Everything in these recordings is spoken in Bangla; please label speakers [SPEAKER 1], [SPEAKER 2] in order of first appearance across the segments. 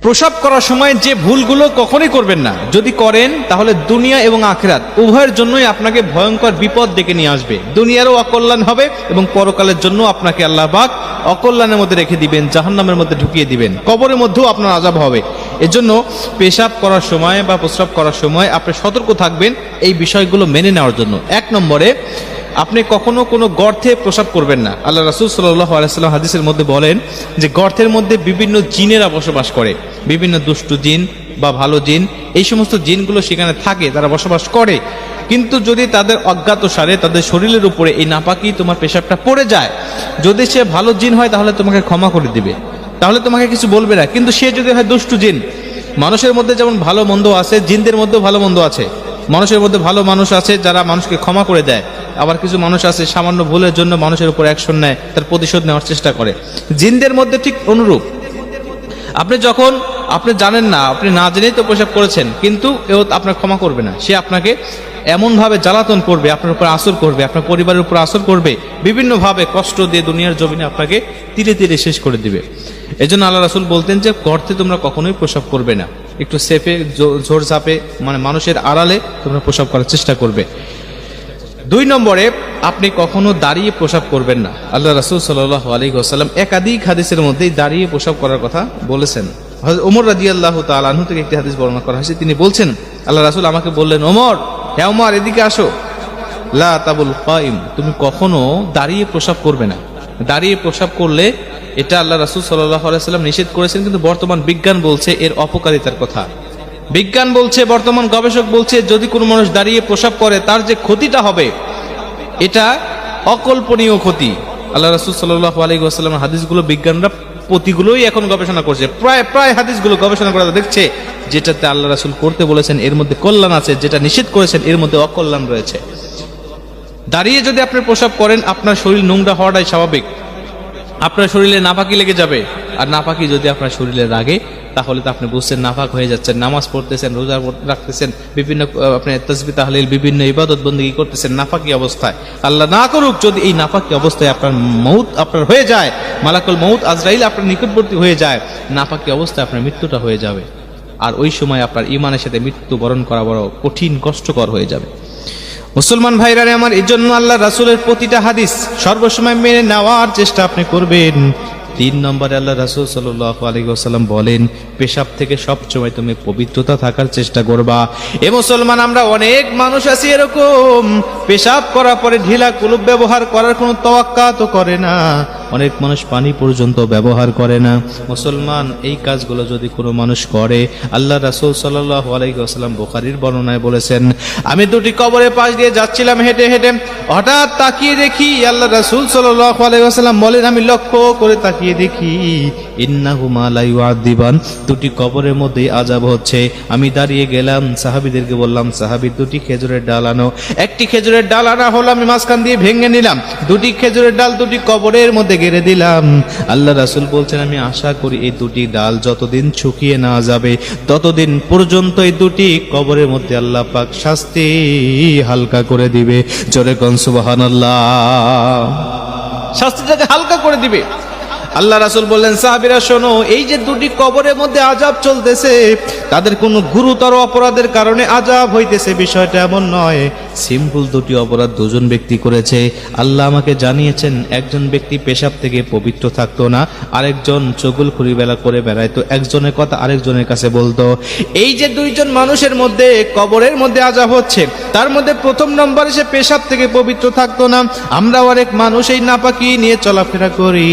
[SPEAKER 1] প্রসাব করার সময় যে ভুলগুলো কখনোই করবেন না, যদি করেন তাহলে দুনিয়া এবং আখিরাত উভয়ের জন্যই আপনাকে ভয়ঙ্কর বিপদ ডেকে নিয়ে আসবে। দুনিয়ারও অকল্যাণ হবে এবং পরকালের জন্য আপনাকে আল্লাহ পাক অকল্যাণের মধ্যে রেখে দিবেন, জাহান্নামের মধ্যে ঢুকিয়ে দিবেন, কবরের মধ্যেও আপনার আযাব হবে। এজন্য পেশাব করার সময় বা প্রস্রাব করার সময় আপনি সতর্ক থাকবেন এই বিষয়গুলো মেনে নেওয়ার জন্য। 1 নম্বরে, আপনি কখনো কোনো গর্তে প্রসাব করবেন না। আল্লাহ রাসূল সাল্লাল্লাহু আলাইহি ওয়াসাল্লাম হাদিসের মধ্যে বলেন যে গর্তের মধ্যে বিভিন্ন জিনেরা বসবাস করে, বিভিন্ন দুষ্টু জিন বা ভালো জিন, এই সমস্ত জিনগুলো সেখানে থাকে, তারা বসবাস করে। কিন্তু যদি তাদের অজ্ঞাতসারে তাদের শরীরের উপরে এই নাপাকি তোমার পেশাবটা পড়ে যায়, যদি সে ভালো জিন হয় তাহলে তোমাকে ক্ষমা করে দিবে, তাহলে তোমাকে কিছু বলবে না। কিন্তু সে যদি হয় দুষ্টু জিন, মানুষের মধ্যে যেমন ভালো মন্দ আছে, জিনদের মধ্যেও ভালো মন্দ আছে। মানুষের মধ্যে ভালো মানুষ আছে যারা মানুষকে ক্ষমা করে দেয়, আবার কিছু মানুষ আছে সামান্য ভুলের জন্য মানুষের উপর অ্যাকশন নেয়, তার প্রতিশোধ নেওয়ার চেষ্টা করে। জিনদের মধ্যে ঠিক অনুরূপ। আপনি জানেন না, আপনি না জেনেই তো প্রসাব করেছেন, কিন্তু এও আপনার ক্ষমা করবে না। সে আপনাকে এমনভাবে জ্বালাতন করবে, আপনার উপর আসর করবে, আপনার পরিবারের উপর আসর করবে, বিভিন্নভাবে কষ্ট দিয়ে দুনিয়ার জমিনে আপনাকে ধীরে ধীরে শেষ করে দিবে। এজন্য আল্লাহ রাসূল বলতেন যে গর্তে তোমরা কখনোই প্রসাব করবে না, একটু সেফে ঝোড় ঝাপে, মানে মানুষের আড়ালে তোমরা প্রসাব করার চেষ্টা করবে। 2 নম্বরে, আপনি কখনো দাঁড়িয়ে প্রসাব করবেন না। আল্লাহ রাসূল সাল্লাল্লাহু আলাইহি ওয়াসাল্লাম একাধিক হাদিসের মধ্যেই দাঁড়িয়ে প্রসাব করার কথা বলেছেন। হযরত ওমর রাদিয়াল্লাহু তাআলা আনহু থেকে একটি হাদিস বর্ণনা করা হয়েছে, তিনি বলছেন আল্লাহ রাসূল আমাকে বললেন, ওমর, হে ওমর, এদিকে আসো, লা তাবুল কাইম, তুমি কখনো দাঁড়িয়ে প্রসাব করবে না। দাঁড়িয়ে প্রসাব করলে এটা আল্লাহ রাসূল সাল্লাল্লাহু আলাইহি ওয়াসাল্লাম নিষেধ করেছেন, কিন্তু বর্তমান বিজ্ঞান বলছে এর অপকারিতার কথা। বিজ্ঞান বলছে, বর্তমান গবেষক বলছে, যদি কোনো মানুষ দাঁড়িয়ে প্রসাব করে তার যে ক্ষতিটা হবে এটা অকল্পনীয় ক্ষতি। আল্লাহ রাসূল সাল্লাল্লাহু আলাইহি ওয়াসাল্লামের হাদিসগুলো বিজ্ঞানরা প্রতিগুলোই এখন গবেষণা করছে, প্রায় হাদিসগুলো গবেষণা করে দেখছে যেটাতে আল্লাহ রাসূল করতে বলেছেন এর মধ্যে কল্যাণ আছে, যেটা নিষেধ করেছেন এর মধ্যে অকল্যাণ রয়েছে। দাঁড়িয়ে যদি আপনি প্রসাব করেন আপনার শরীর নোংরা হওয়াটাই স্বাভাবিক, আপনার শরীরে নাপাকি লেগে যাবে। আর নাপাকি যদি আপনার শরীরে লাগে তাহলে তো আপনি বুঝছেন নাপাক হয়ে যাচ্ছেন, নামাজ পড়তেছেন, রোজা রাখতেছেন, বিভিন্ন আপনি তাসবিহ তাহলিল বিভিন্ন ইবাদত বন্দেগী করতেছেন নাপাকি অবস্থায়। আল্লাহ না করুক যদি এই নাপাকি অবস্থায় আপনার মউত আপনার হয়ে যায়, মালাকুল মউত আজরাইল আপনার নিকটবর্তী হয়ে যায়, নাপাকি অবস্থায় আপনার মৃত্যুটা হয়ে যাবে। আর ওই সময় আপনার ঈমানের সাথে মৃত্যু বরণ করা বড় কঠিন কষ্টকর হয়ে যাবে। মুসলমান ভাইরা আমার, এই জন্য আল্লাহ রাসূলের প্রতিটা হাদিস সর্বসময় মেনে নেওয়ার চেষ্টা আপনি করবেন। 3 নম্বরে আল্লাহ রাসূল সাল্লাল্লাহু আলাইহি ওয়াসাল্লাম বলেন, পেশাব থেকে সবসময় তুমি পবিত্রতা থাকার চেষ্টা করবা। এ মুসলমান, আমরা অনেক মানুষ আছি এরকম, পেশাব করার পরে ঢিলা কুলুপ ব্যবহার করার কোনো তাওয়াক্কা তো করে না, অনেক মানুষ পানি পর্যন্ত ব্যবহার করে না। মুসলমান, এই কাজগুলো যদি কোনো মানুষ করে, আল্লাহ রাসূল সাল্লাল্লাহু আলাইহি ওয়াসাল্লাম বুখারীর বর্ণনায় বলেছেন, আমি 2টি কবরের পাশ দিয়ে যাচ্ছিলাম হেঁটে হেঁটে, হঠাৎ তাকিয়ে দেখি, আল্লাহ রাসূল সাল্লাল্লাহু আলাইহি ওয়াসাল্লাম বলেন, আমি লক্ষ্য করে তাকিয়ে দেখি, ইন্নাহুমা লা ইউআযিবান, 2টি কবরের মধ্যে আযাব হচ্ছে। আমি দাঁড়িয়ে গেলাম, সাহাবীদেরকে বললাম, সাহাবী 2টি খেজুরের ডাল আনো। একটি খেজুরের ডাল আনা হলো, আমি মাঝখান দিয়ে ভেঙে নিলাম, 2টি খেজুরের ডাল 2টি কবরের মধ্যে গেড়ে দিলাম। আল্লাহ রাসূল বলছেন, আমি আশা করি এই 2টি ডাল যতদিন শুকিয়ে না যাবে ততদিন পর্যন্ত এই 2টি কবরের মধ্যে আল্লাহ পাক শাস্তি হালকা করে দিবে। জোরে কোন সুবহানাল্লাহ, শাস্তিটাকে হালকা করে দিবে। আল্লাহ রাসূল বললেন, সাহাবীরা শোনো, এই যে 2টি কবরের মধ্যে আযাব চলতেছে, তাদের কোনো গুরুতর অপরাধের কারণে আযাব হইতেছে, বিষয়টা এমন নয়। সিম্পল 2টি অপরাধ 2জন ব্যক্তি করেছে। আল্লাহ আমাকে জানিয়েছেন, একজন ব্যক্তি পেশাব থেকে পবিত্র থাকতো না, আরেকজন চগলখুরি বেলা করে বেড়াইতো, একজনের কথা আরেকজনের কাছে বলতো। এই যে 2জন মানুষের মধ্যে কবরের মধ্যে আযাব হচ্ছে, তার মধ্যে 1ম নম্বরে সে পেশাব থেকে পবিত্র থাকতো না। আমরা অনেক মানুষ এই নাপাকি নিয়ে চলাফেরা করি,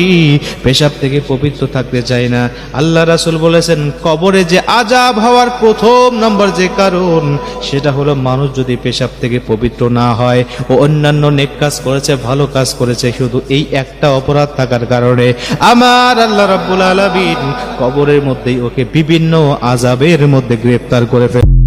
[SPEAKER 1] পেশাব থেকে পবিত্র থাকতে চাই না। আল্লাহ রাসূল বলেছেন, কবরে যে আযাব হওয়ার 1ম নম্বর যে কারণ, সেটা হলো মানুষ যদি পেশাব থেকে পবিত্র না হয় ও অন্যান্য নেক কাজ করেছে, ভালো কাজ করেছে, শুধু এই একটা অপরাধ থাকার কারণে আমার আল্লাহ রাব্বুল আলামিন কবরের মধ্যেই ওকে বিভিন্ন আযাবের মধ্যে গ্রেফতার করে ফেলে।